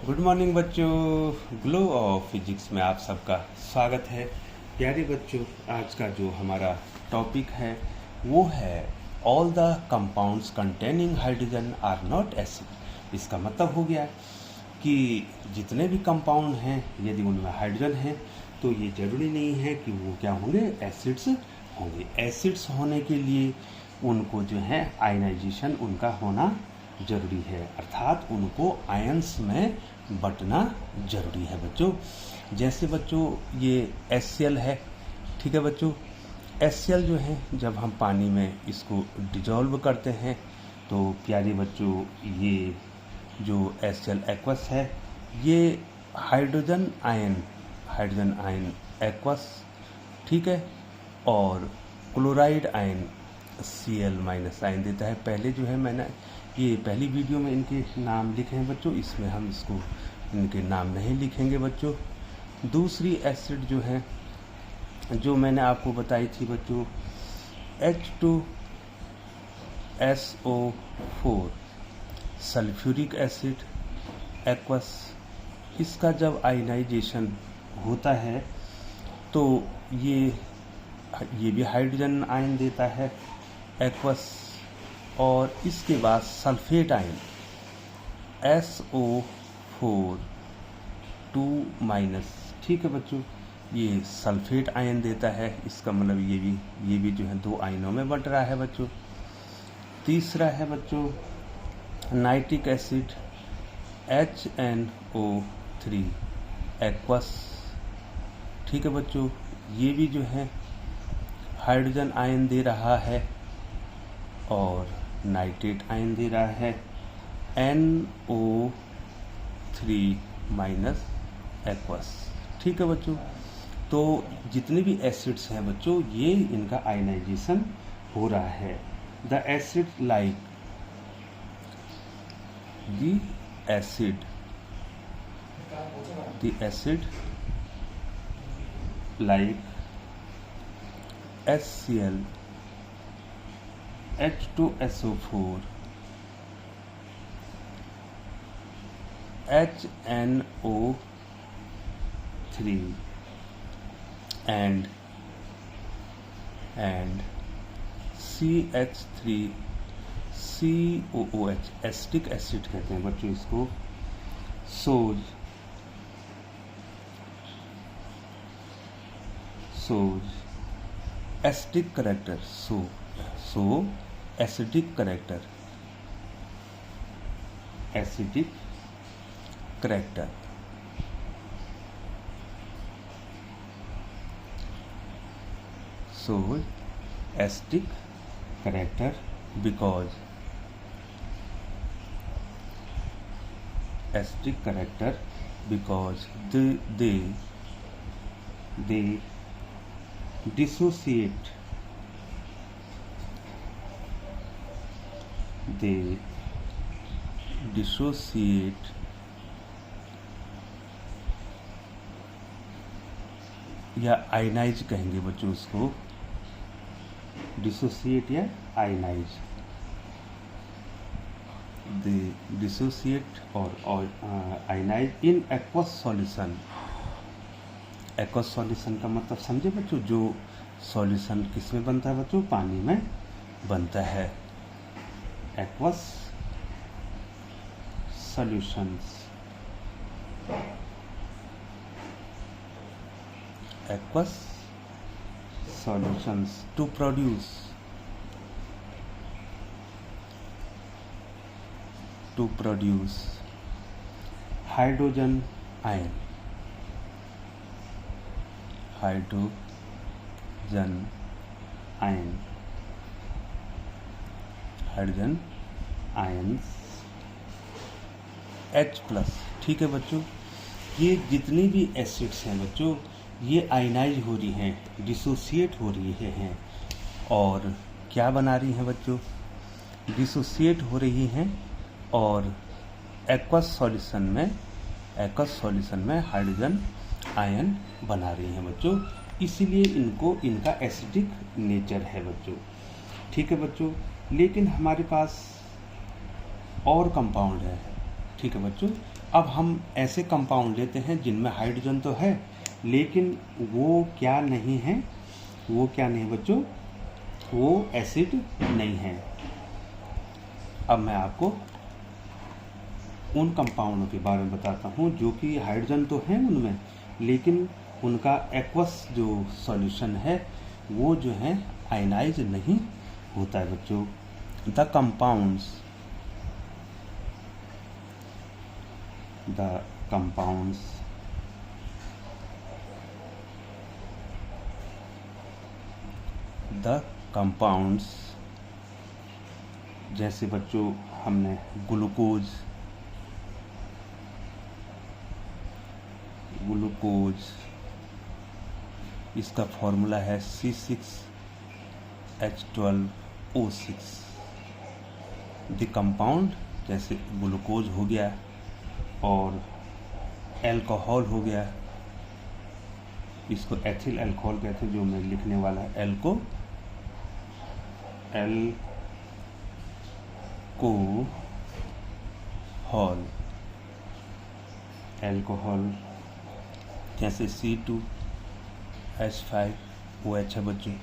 Good morning बच्चों। Glow of physics में आप सबका स्वागत है। प्यारे बच्चों, आज का जो हमारा टॉपिक है वो है all the compounds containing hydrogen are not acid. इसका मतलब हो गया कि जितने भी कंपाउंड हैं यदि उनमें हाइड्रोजन है तो ये जरूरी नहीं है कि वो क्या होंगे, एसिड्स होंगे। एसिड्स होने के लिए उनको जो है आयनाइजेशन उनका होना जरूरी है, अर्थात उनको आयंस में बंटना जरूरी है बच्चों। जैसे बच्चों ये HCl है, ठीक है बच्चों। HCl जो है जब हम पानी में इसको डिजॉल्व करते हैं तो प्यारे बच्चों ये जो HCl एक्वस है ये हाइड्रोजन आयन एक्वस, ठीक है, और क्लोराइड आयन Cl- आयन देता है। पहले जो है मैंने ये पहली वीडियो में इनके नाम लिखे हैं बच्चों, इसमें हम इसको इनके नाम नहीं लिखेंगे बच्चों। दूसरी एसिड जो है जो मैंने आपको बताई थी बच्चों H2SO4 सल्फ्यूरिक एसिड एक्वस। इसका जब आयनाइजेशन होता है तो ये भी हाइड्रोजन आयन देता है एक्वस, और इसके बाद सल्फेट आयन SO4 2-, ठीक है बच्चों, ये सल्फेट आयन देता है। इसका मतलब ये भी जो है दो आयनों में बंट रहा है बच्चों। तीसरा है बच्चों नाइट्रिक एसिड HNO3 एक्वस, ठीक है बच्चों, ये भी जो है हाइड्रोजन आयन दे रहा है और नाइट्रेट आयन दे रहा है NO3- एक्वस, ठीक है बच्चों। तो जितने भी एसिड्स हैं बच्चों ये इनका आयनाइजेशन हो रहा है। The acid like HCl H2SO4 HNO3 and CH3COOH acetic acid कहते हैं बच्चों इसको। So acetic character, acidic character so acidic character because they dissociate या आयनाइज कहेंगे बच्चों इसको, डिसोसिएट या आयनाइज। दे डिसोसिएट और ionize in aqueous solution. Aqueous solution का मतलब समझे बच्चों, जो सॉल्यूशन किस में बनता है बच्चों, पानी में बनता है। Aqueous solutions to produce hydrogen ion ions H+, ठीक है बच्चों। ये जितनी भी एसिड्स हैं बच्चों ये आयनाइज हो रही हैं, डिसोसिएट हो रही हैं, और क्या बना रही हैं बच्चों, डिसोसिएट हो रही हैं और एक्वस सॉल्यूशन में हाइड्रोजन आयन बना रही हैं बच्चों। इसीलिए इनका एसिडिक नेचर है बच्चों, ठीक है बच्चों। लेकिन हमारे पास और कंपाउंड है, ठीक है बच्चों, अब हम ऐसे कंपाउंड लेते हैं जिनमें हाइड्रोजन तो है लेकिन वो क्या नहीं है, वो क्या नहीं है बच्चों, वो एसिड नहीं है। अब मैं आपको उन कंपाउंडों के बारे में बताता हूँ जो कि हाइड्रोजन तो है उनमें लेकिन उनका एक्वस जो सॉल्यूशन है वो जो है आयनाइज नहीं होता है बच्चों। द कंपाउंड्स द कंपाउंड्स जैसे बच्चों हमने ग्लूकोज इसका फॉर्मूला है C6H12O6। द कंपाउंड जैसे ग्लूकोज हो गया और एल्कोहल हो गया, इसको एथिल अल्कोहल कहते हैं, जो मैं लिखने वाला है एल्कोहल जैसे C2H5OH है बच्चों।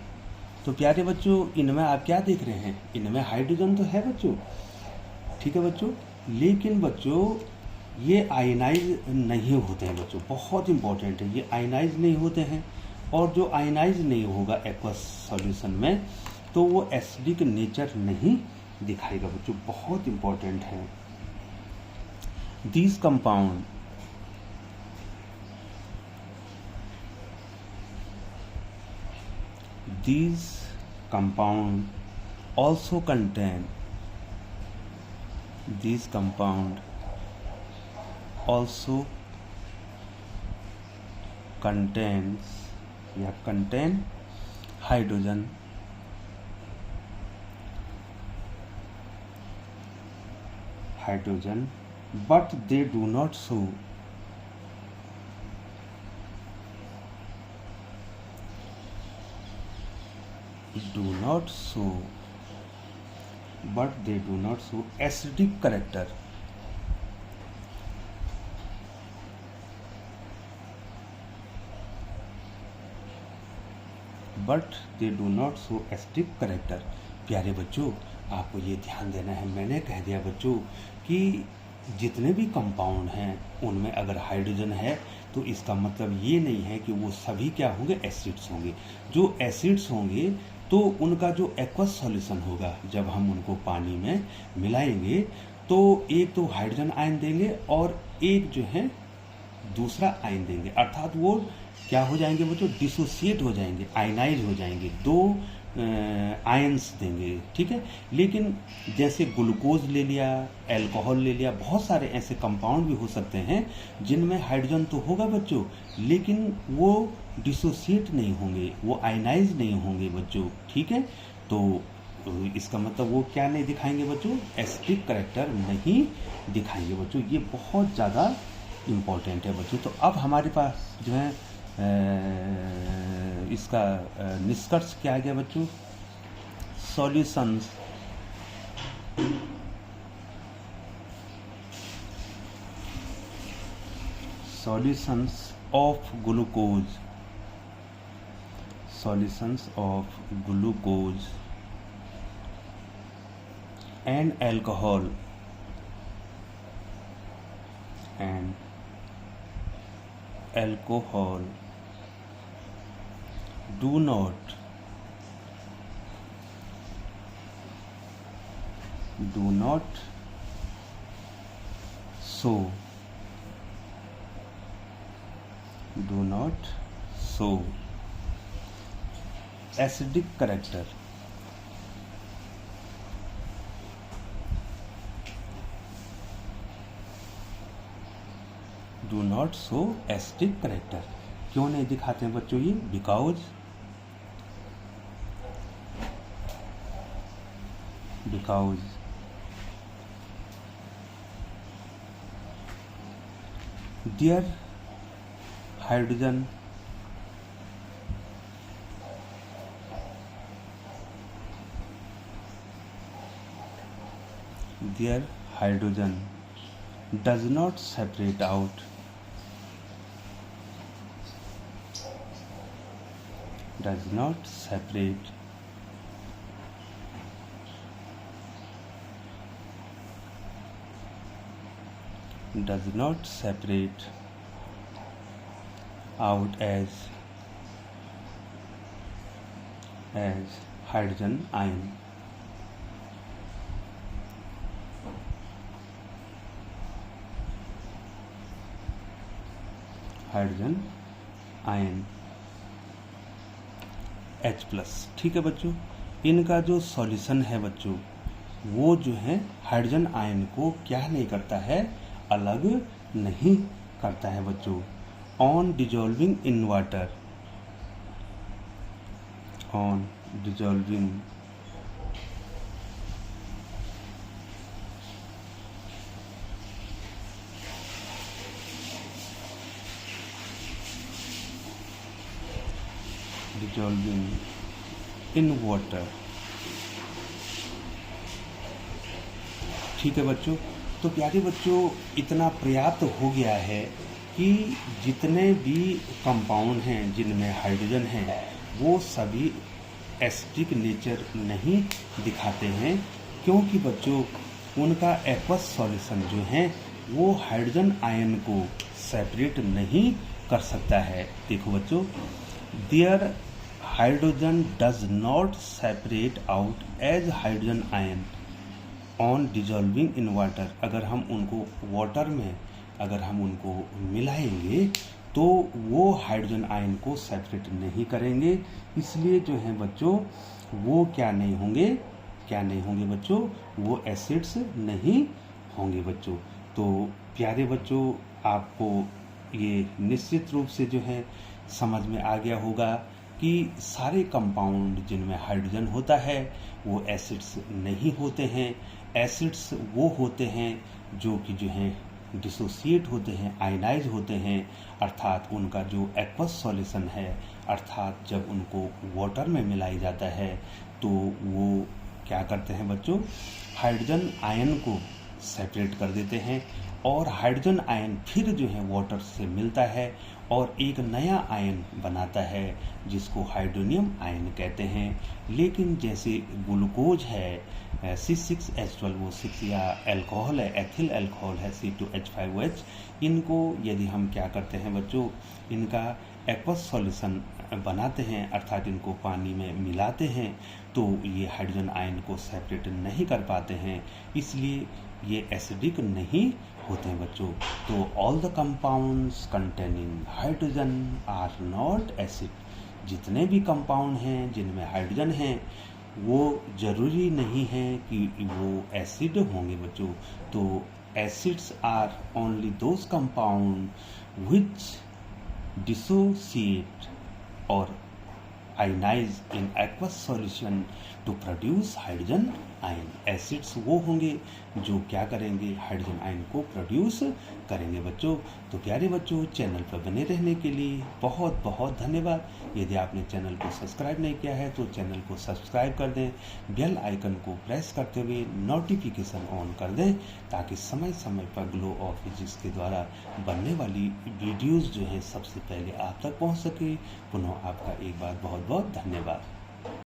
तो प्यारे बच्चों इनमें आप क्या देख रहे हैं, इनमें हाइड्रोजन तो है बच्चों, ठीक है बच्चों, लेकिन बच्चों ये आयनाइज नहीं होते हैं बच्चों, बहुत इंपॉर्टेंट है, ये आयनाइज नहीं होते हैं। और जो आयनाइज नहीं होगा एक्वस सॉल्यूशन में तो वो एसिडिक नेचर नहीं दिखाएगा बच्चों, बहुत इंपॉर्टेंट है। दीज compound also contains या contain hydrogen but they do not show acidic character. प्यारे बच्चों आपको ये ध्यान देना है, मैंने कह दिया बच्चों कि जितने भी कंपाउंड हैं उनमें अगर हाइड्रोजन है तो इसका मतलब ये नहीं है कि वो सभी क्या होंगे, एसिड्स होंगे। जो एसिड्स होंगे तो उनका जो एक्वस सॉल्यूशन होगा जब हम उनको पानी में मिलाएंगे तो एक तो हाइड्रोजन आयन देंगे और एक जो है दूसरा आयन देंगे, अर्थात वो क्या हो जाएंगे बच्चों, डिसोसिएट हो जाएंगे, आयनाइज हो जाएंगे, दो आयंस देंगे, ठीक है। लेकिन जैसे ग्लूकोज ले लिया, अल्कोहल ले लिया, बहुत सारे ऐसे कंपाउंड भी हो सकते हैं जिनमें हाइड्रोजन तो होगा बच्चों लेकिन वो डिसोसिएट नहीं होंगे, वो आयनाइज नहीं होंगे बच्चों, ठीक है। तो इसका मतलब वो क्या नहीं दिखाएंगे बच्चों, एसिडिक कैरेक्टर नहीं दिखाएंगे बच्चों, ये बहुत ज़्यादा इम्पोर्टेंट है बच्चों। तो अब हमारे पास जो है इसका निष्कर्ष क्या आ गया बच्चों, solutions of glucose and alcohol do not show acidic character. Do not show acidic character. क्यों नहीं दिखाते हैं बच्चों ये, because their hydrogen does not separate out, does not separate does not separate out as hydrogen ion. Hydrogen ion H+। ठीक है बच्चों, इनका जो सॉल्यूशन है बच्चों, वो जो है हाइड्रोजन आयन को क्या नहीं करता है, अलग नहीं करता है बच्चों। On dissolving in water, on dissolving in water. ठीक है बच्चों, तो प्यारे बच्चों, इतना पर्याप्त हो गया है कि जितने भी कंपाउंड हैं जिनमें हाइड्रोजन है वो सभी एसिडिक नेचर नहीं दिखाते हैं, क्योंकि बच्चों उनका एक्वस सॉल्यूशन जो है वो हाइड्रोजन आयन को सेपरेट नहीं कर सकता है। देखो बच्चों, there hydrogen does not separate out as hydrogen ion on dissolving in water. अगर हम उनको वाटर में अगर हम उनको मिलाएंगे तो वो हाइड्रोजन आयन को सेपरेट नहीं करेंगे, इसलिए जो है बच्चों वो क्या नहीं होंगे बच्चों, वो एसिड्स नहीं होंगे बच्चों। तो प्यारे बच्चों, आपको ये निश्चित रूप से जो है समझ में आ गया होगा कि सारे कंपाउंड जिनमें हाइड्रोजन होता है वो एसिड्स नहीं होते हैं। एसिड्स वो होते हैं जो कि जो है डिसोसिएट होते हैं, आयनाइज होते हैं, अर्थात उनका जो एक्वस सॉल्यूशन है, अर्थात जब उनको वाटर में मिलाया जाता है तो वो क्या करते हैं बच्चों, हाइड्रोजन आयन को सेपरेट कर देते हैं और हाइड्रोजन आयन फिर जो है वाटर से मिलता है और एक नया आयन बनाता है जिसको हाइड्रोनियम आयन कहते हैं। लेकिन जैसे ग्लूकोज है C6H12, वो 6 या अल्कोहल है, एथिल अल्कोहल है C2H5OH, इनको यदि हम क्या करते हैं बच्चों, इनका एक्वस सॉल्यूशन बनाते हैं, अर्थात इनको पानी में मिलाते हैं, तो ये हाइड्रोजन आयन को सेपरेट नहीं कर पाते हैं, इसलिए ये एसिडिक नहीं होते हैं बच्चों। तो all the compounds containing hydrogen are not acid. जितने भी कंपाउंड हैं जिनमें हाइड्रोजन है वो जरूरी नहीं है कि वो एसिड होंगे बच्चों। तो acids are only those compound which dissociate और ionize in aqueous solution to produce hydrogen ion. Acids वो होंगे जो क्या करेंगे, हाइड्रोजन आयन को प्रोड्यूस करेंगे बच्चों। तो प्यारे बच्चों, चैनल पर बने रहने के लिए बहुत बहुत धन्यवाद। यदि आपने चैनल को सब्सक्राइब नहीं किया है तो चैनल को सब्सक्राइब कर दें, बेल आइकन को प्रेस करते हुए नोटिफिकेशन ऑन कर दें, ताकि समय समय पर ग्लो ऑफ फिजिक्स के द्वारा बनने वाली वीडियोज़ जो है सबसे पहले आप तक पहुँच सके। पुनः आपका एक बार बहुत बहुत धन्यवाद।